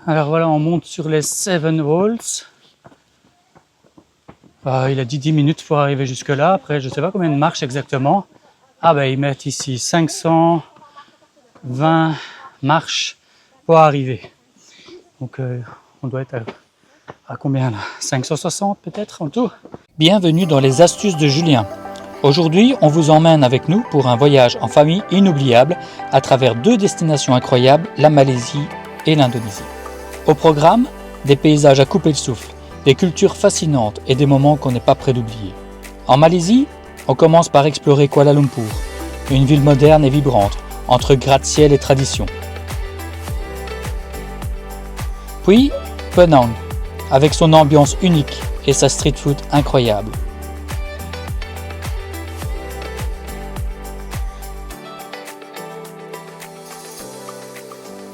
Alors voilà, on monte sur les Seven Walls. Il a dit 10 minutes pour arriver jusque là. Après, je ne sais pas combien de marches exactement. Ah ben, ils mettent ici 520 marches pour arriver. Donc on doit être à combien là? 560 peut-être en tout. Bienvenue dans les astuces de Julien. Aujourd'hui, on vous emmène avec nous pour un voyage en famille inoubliable à travers 2 destinations incroyables, la Malaisie et l'Indonésie. Au programme, des paysages à couper le souffle, des cultures fascinantes et des moments qu'on n'est pas prêt d'oublier. En Malaisie, on commence par explorer Kuala Lumpur, une ville moderne et vibrante, entre gratte-ciel et tradition. Puis, Penang, avec son ambiance unique et sa street food incroyable.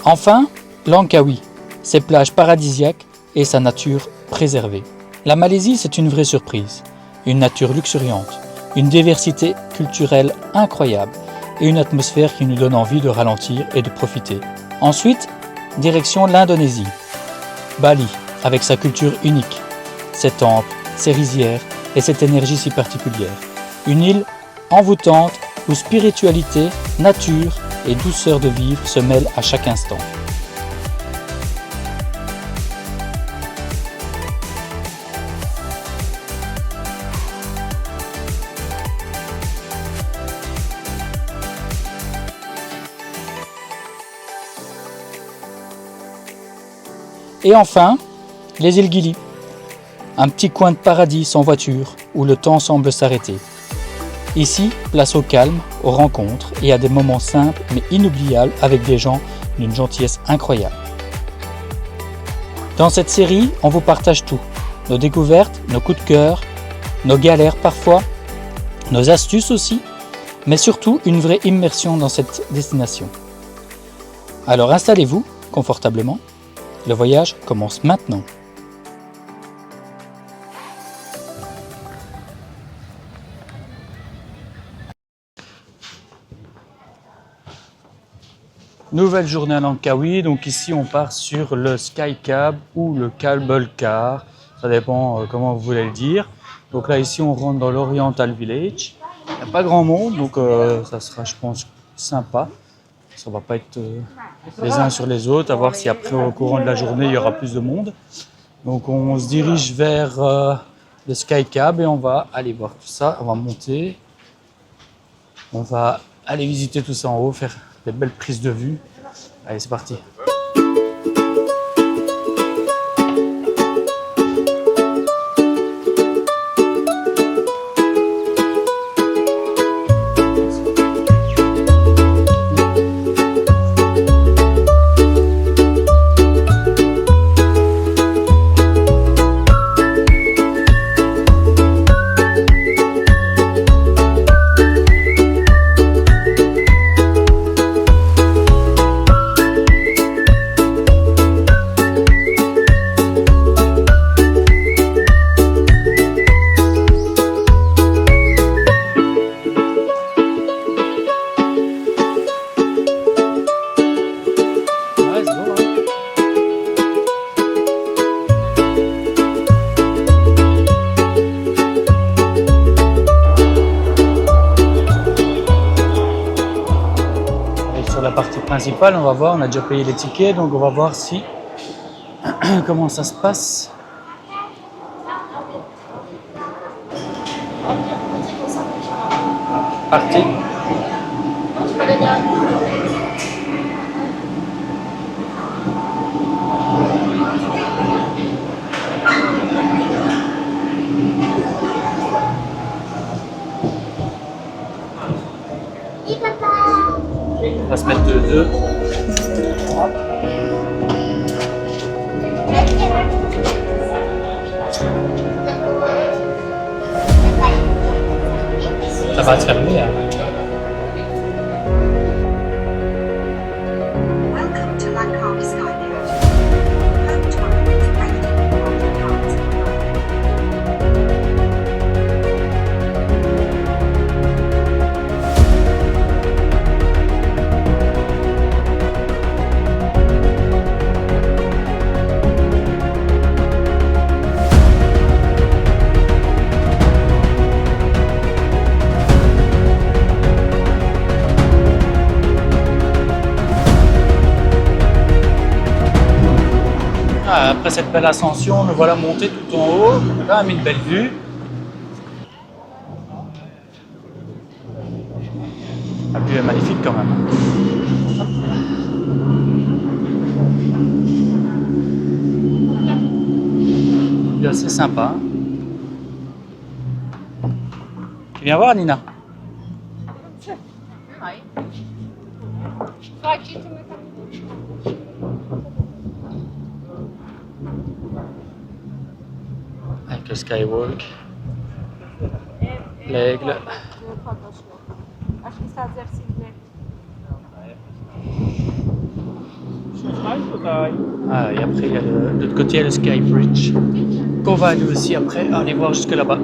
Enfin, Langkawi, ses plages paradisiaques et sa nature préservée. La Malaisie, c'est une vraie surprise. Une nature luxuriante, une diversité culturelle incroyable et une atmosphère qui nous donne envie de ralentir et de profiter. Ensuite, direction l'Indonésie. Bali, avec sa culture unique, ses temples, ses rizières et cette énergie si particulière. Une île envoûtante où spiritualité, nature et douceur de vivre se mêlent à chaque instant. Et enfin, les îles Gili, un petit coin de paradis sans voiture où le temps semble s'arrêter. Ici, place au calme, aux rencontres et à des moments simples mais inoubliables avec des gens d'une gentillesse incroyable. Dans cette série, on vous partage tout, nos découvertes, nos coups de cœur, nos galères parfois, nos astuces aussi, mais surtout une vraie immersion dans cette destination. Alors installez-vous confortablement. Le voyage commence maintenant. Nouvelle journée à Langkawi, donc ici on part sur le Skycab ou le Cable Car, ça dépend comment vous voulez le dire. Donc là ici on rentre dans l'Oriental Village, il n'y a pas grand monde donc ça sera je pense sympa. Ça va pas être les uns sur les autres, à voir si après au courant de la journée il y aura plus de monde. Donc on se dirige vers le Skycab et on va aller voir tout ça, on va monter. On va aller visiter tout ça en haut, faire des belles prises de vue. Allez, c'est parti. La partie principale, on va voir, on a déjà payé les tickets, donc on va voir si comment ça se passe. Parti. On va se mettre de deux. Ça va te fermer. Hein. Welcome to Langkawi Skyport, home to one of the most breathtaking water parks in the world. après cette belle ascension, nous voilà montés tout en haut. On a quand même une belle vue. La vue est magnifique quand même. C'est assez sympa. Tu viens voir, Nina? Avec le skywalk, l'aigle. Ah, et après, il y a de l'autre côté, il y a le Sky Bridge. Qu'on va aller aussi après, aller voir jusque là-bas.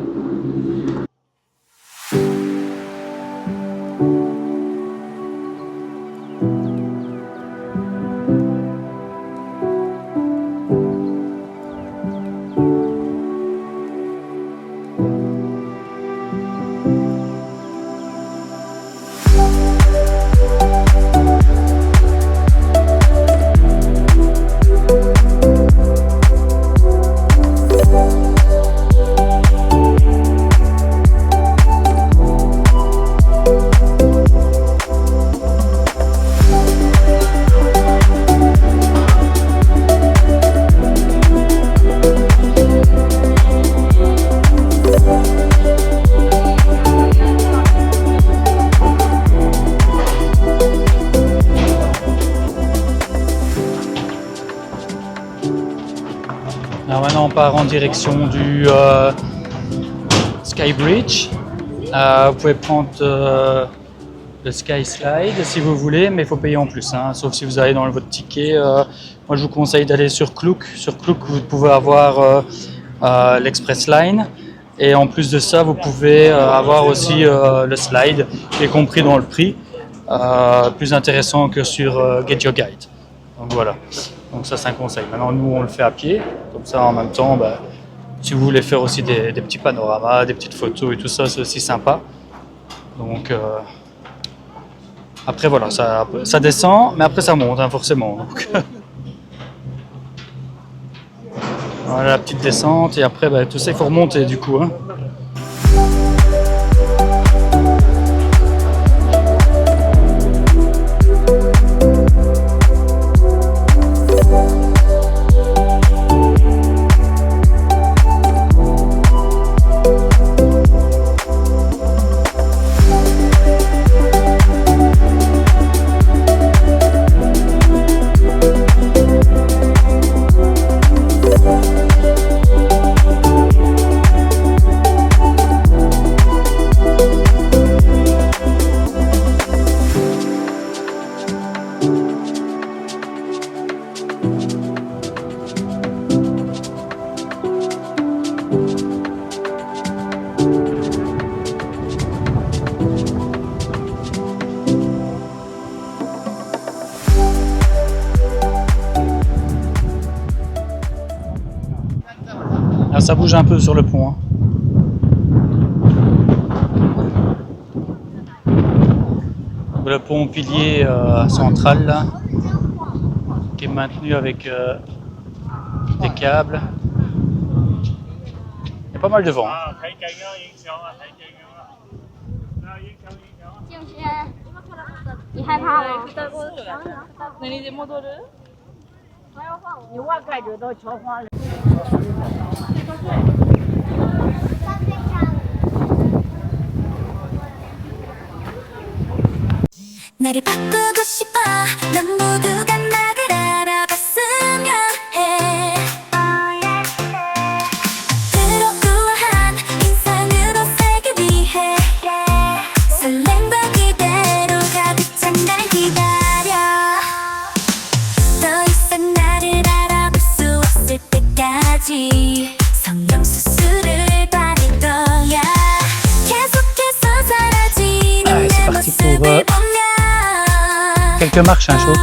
Alors maintenant on part en direction du Sky Bridge. Vous pouvez prendre le Sky Slide si vous voulez, mais il faut payer en plus, hein, sauf si vous allez dans votre ticket. Moi je vous conseille d'aller sur Klook. Sur Klook vous pouvez avoir l'Express Line. Et en plus de ça, vous pouvez avoir aussi le slide qui est compris dans le prix, plus intéressant que sur Get Your Guide. Donc voilà, donc ça c'est un conseil. Maintenant nous on le fait à pied, comme ça en même temps, si vous voulez faire aussi des petits panoramas, des petites photos et tout ça, c'est aussi sympa. Donc après voilà, ça descend, mais après ça monte, hein, forcément. Donc, voilà la petite descente et après tout ça il faut remonter du coup. Hein. Ah, ça bouge un peu sur le pont. Hein. Le pont pilier central là, qui est maintenu avec des câbles. Il y a pas mal de vent. Hein. 你害怕吗？那你得摩托车。你娃盖着到桥花了。 나를 바꾸고 싶어 넌 모두가 나를 알아봤으면 해 그러고한 인상으로 살기 위해 설렘과 기대로 가득 찬 날 기다려 더 이상 나를 알아볼 수 없을 때까지 성형수술을 받을 거야 계속해서 사라지는 내 모습을 보면 Quelques marches, hein, chaud.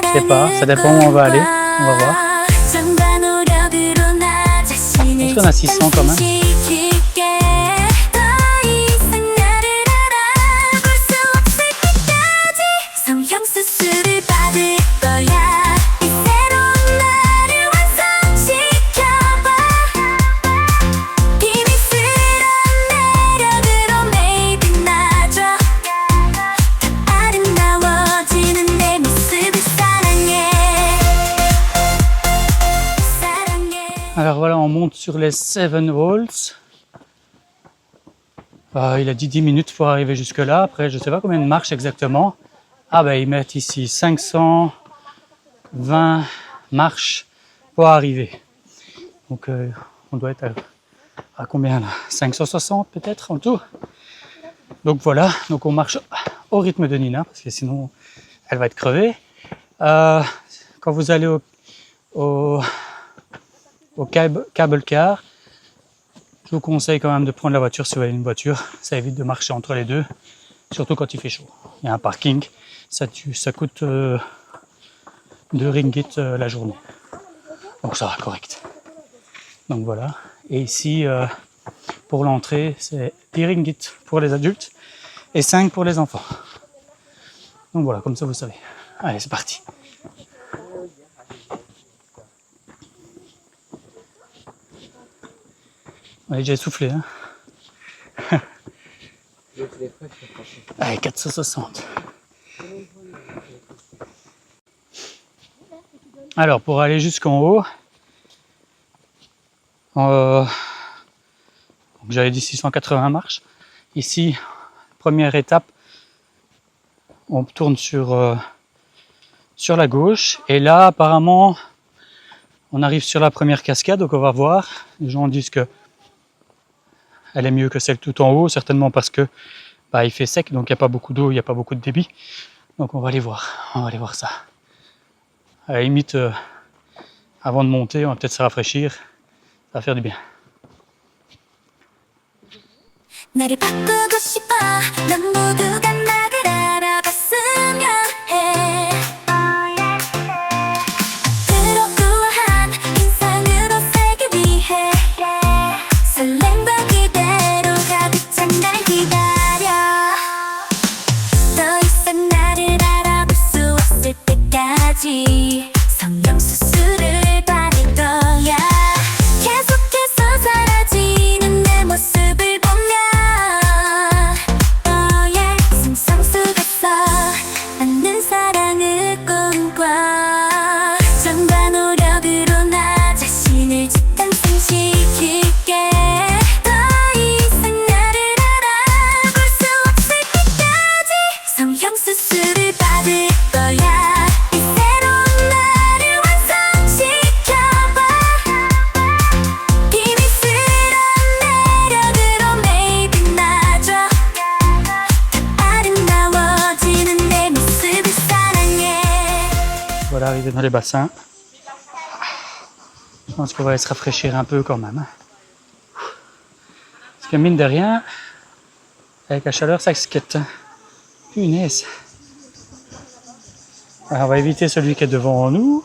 Je sais pas, ça dépend où on va aller. On va voir. Je pense qu'on a 600 quand même. 성형수술을 받을 거야 monte sur les Seven Walls. Il a dit 10 minutes pour arriver jusque là. Après, je ne sais pas combien de marches exactement. Ah ben, ils mettent ici 520 marches pour arriver. Donc, on doit être à combien là? 560 peut-être en tout. Donc voilà, donc on marche au rythme de Nina, parce que sinon, elle va être crevée. Quand vous allez au cable car, je vous conseille quand même de prendre la voiture si vous avez une voiture. Ça évite de marcher entre les deux, surtout quand il fait chaud. Il y a un parking, ça coûte 2 ringgit la journée. Donc ça va, correct. Donc voilà. Et ici, pour l'entrée, c'est 10 ringgit pour les adultes et 5 pour les enfants. Donc voilà, comme ça vous savez. Allez, c'est parti. On est déjà essoufflé, hein. Allez, 460. Alors, pour aller jusqu'en haut, j'avais dit 680 marches. Ici, première étape, on tourne sur la gauche. Et là, apparemment, on arrive sur la première cascade, donc on va voir. Les gens disent que elle est mieux que celle tout en haut, certainement parce que il fait sec, donc il n'y a pas beaucoup d'eau, il n'y a pas beaucoup de débit. Donc on va aller voir ça. À la limite, avant de monter, on va peut-être se rafraîchir, ça va faire du bien. 나를 바꾸고 싶어 넌 모두가 나를 알아봤으면 해 앞으로 우아한 인상으로 살기 위해 설렘과 그대로 가득 찬 날 기다려 더 이상 나를 알아볼 수 없을 때까지 성형수술을 받을 거야 계속해서 사라지는 내 모습을 보면 않는 사랑을 꿈꿔 정과 노력으로 나 자신을 짓탄생시킬게 더 이상 나를 알아볼 수 없을 때까지 성형수술을 받을 거야 이 새로운 나를 완성시켜봐 비밀스러운 매력으로 매일 빛나줘 아름다워지는 내 모습을 사랑해 Voilà, arrivé dans les bassins. Je pense qu'on va se rafraîchir un peu quand même. Parce que mine de rien, avec la chaleur, ça se quitte. Punaise. Alors, on va éviter celui qui est devant nous.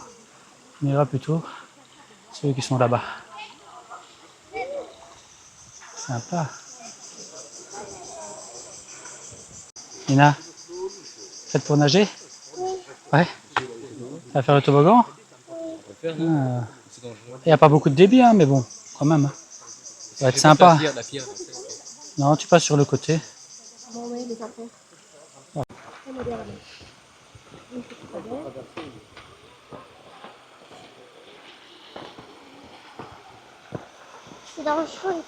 On ira plutôt ceux qui sont là-bas. Sympa. Nina, prête pour nager? Ouais. Tu vas faire le toboggan? Il n'y a pas beaucoup de débit, hein, mais bon, quand même. Hein. Ça va être sympa. Non, tu passes sur le côté. C'est dans le chaud ici.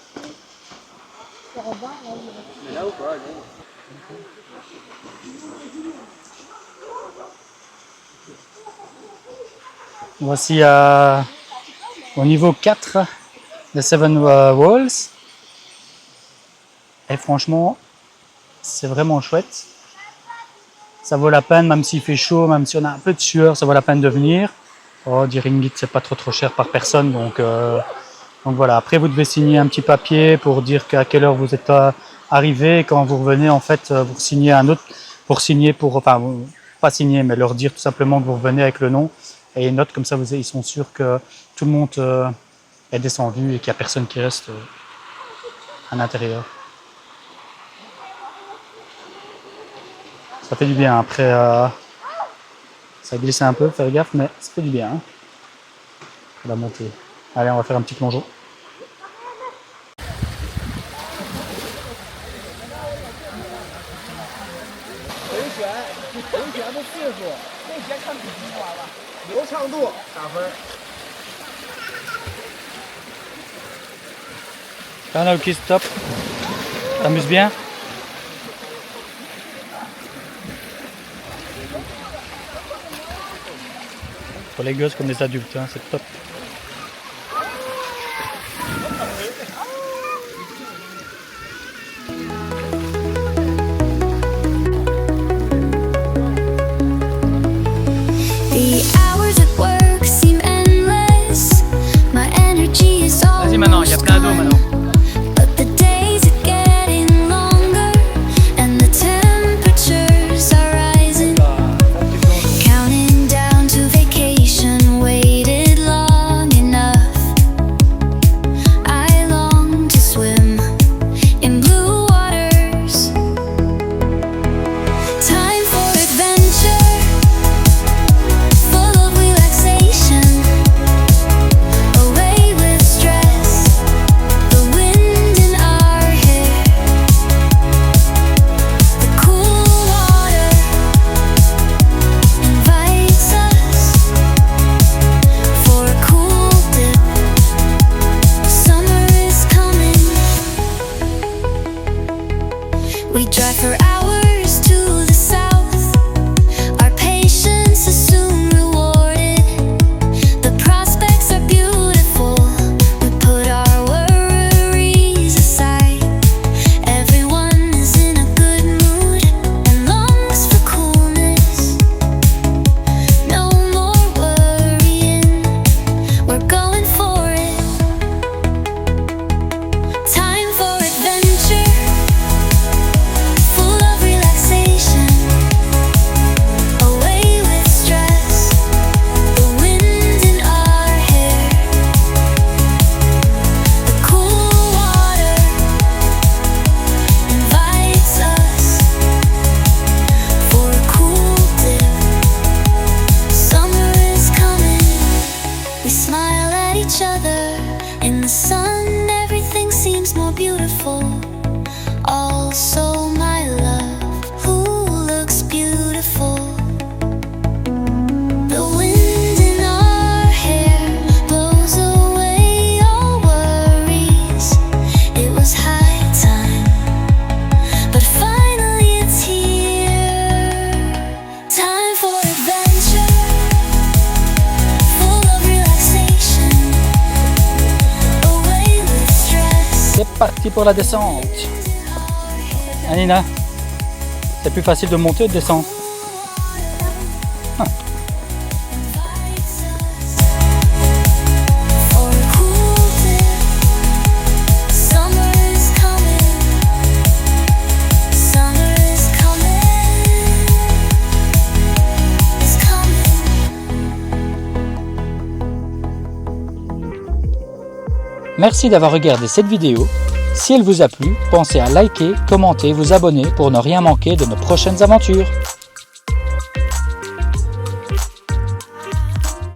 C'est Robin, là. Mais là ou pas, Voici au niveau 4 des Seven Walls. Et franchement, c'est vraiment chouette. Ça vaut la peine, même s'il fait chaud, même si on a un peu de sueur, ça vaut la peine de venir. Oh, 10 ringgit, c'est pas trop cher par personne. Donc voilà, après vous devez signer un petit papier pour dire à quelle heure vous êtes arrivé. Quand vous revenez, en fait, vous signez un autre enfin, pas signer, mais leur dire tout simplement que vous revenez avec le nom et une note, comme ça ils sont sûrs que tout le monde est descendu et qu'il n'y a personne qui reste à l'intérieur. Ça fait du bien, après ça glisse un peu, faire gaffe, mais ça fait du bien. Hein, la montée. Allez, on va faire un petit plongeon. Naoki, stop. T'amuses bien? Pour les gosses comme les adultes, hein, c'est top. Vas-y maintenant, il y a plein d'eau maintenant. We drive for hours to the south. Our patience is soon rewarded. The prospects are beautiful. We put our worries aside. Everyone is in a good mood and longs for coolness. No more worrying. We're going for it. Time for adventure. In the sun, everything seems more beautiful. Also, my love, who looks beautiful. The wind in our hair blows away all worries. It was high time, but finally it's here. Time for adventure, full of relaxation. C'est parti pour la descente. Anina, c'est plus facile de monter ou de descendre? Merci d'avoir regardé cette vidéo. Si elle vous a plu, pensez à liker, commenter, vous abonner pour ne rien manquer de nos prochaines aventures.